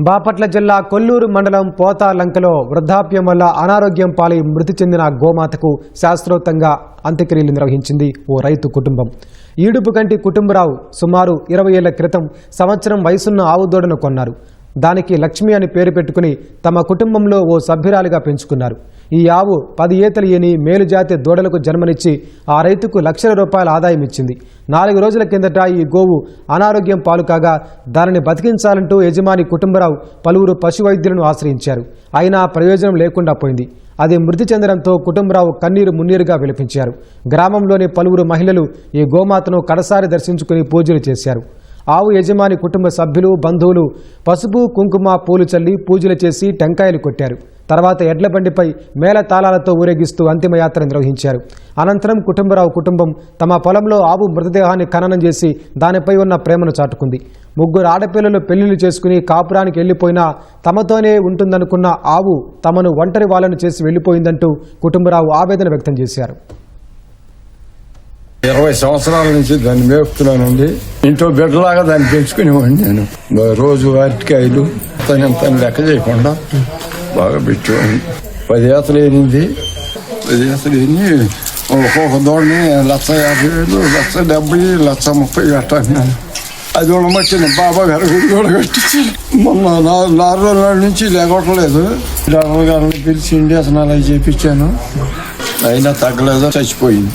బాపట్ల జిల్లా కొల్లూరు మండలం పోతాలంకలో వృద్ధాప్యం వల్ల అనారోగ్యం పాలై మృతి చెందిన గోమాతకు శాస్త్రోక్తంగా అంత్యక్రియలు నిర్వహించింది ఓ రైతు కుటుంబం. ఈడుపుకంటి కుటుంబరావు సుమారు 20 ఏళ్ల క్రితం సంవత్సరం వయసున్న ఆవు దూడను కొన్నారు. దానికి లక్ష్మి అని పేరు పెట్టుకుని తమ కుటుంబంలో ఓ సభ్యురాలిగా పెంచుకున్నారు. ఈ ఆవు 10 ఈతలు ఈని మేలుజాతి దూడలకు జన్మనిచ్చి ఆ రైతుకు లక్షల రూపాయల ఆదాయం ఇచ్చింది. 4 రోజుల కిందట ఈ గోవు అనారోగ్యం పాలు కాగా దానిని బతికించాలంటూ యజమాని కుటుంబరావు పలువురు పశు వైద్యులను ఆశ్రయించారు. అయినా ప్రయోజనం లేకుండా పోయింది. అది మృతి చెందడంతో కుటుంబరావు కన్నీరు మున్నీరుగా విలపించారు. గ్రామంలోని పలువురు మహిళలు ఈ గోమాతను కడసారి దర్శించుకుని పూజలు చేశారు. ఆవు యజమాని కుటుంబ సభ్యులు బంధువులు పసుపు కుంకుమ పూలు చల్లి పూజలు చేసి టెంకాయలు కొట్టారు. తర్వాత ఎడ్ల బండిపై మేళ తాళాలతో ఊరేగిస్తూ అంతిమయాత్ర నిర్వహించారు. అనంతరం కుటుంబరావు కుటుంబం తమ పొలంలో ఆవు మృతదేహాన్ని ఖననం చేసి దానిపై ఉన్న ప్రేమను చాటుకుంది. 3 ఆడపిల్లలు పెళ్లిళ్లు చేసుకుని కాపురానికి వెళ్లిపోయినా తమతోనే ఉంటుందనుకున్న ఆవు తమను ఒంటరి వాళ్ళను చేసి వెళ్లిపోయిందంటూ కుటుంబరావు ఆవేదన వ్యక్తం చేశారు. 20 సంవత్సరాల నుంచి దాన్ని మేపుతున్నానండి. ఇంట్లో బిడ్డలాగా దాన్ని పెంచుకునేవాడిని. నేను రోజు అరటికాయలు తను లెక్క చేయకుండా బాగా పెట్టేవాడిని. 10 ఈతలు ఏనింది. 10 ఈతలు ఏని ఒక్కొక్క దూడని 1,50,000, 1,70,000, 1,30,000 కట్టాను. అది ఉండమచ్చింది బాబా గారు గుడి కూడా కట్టించారు. మొన్న 4 రోజుల నుంచి లేకొట్టలేదు. డాక్టర్ గారిని పిలిచి ఇండియాసనాలు అవి చేయించాను. అయినా తగ్గలేదు, చచ్చిపోయింది.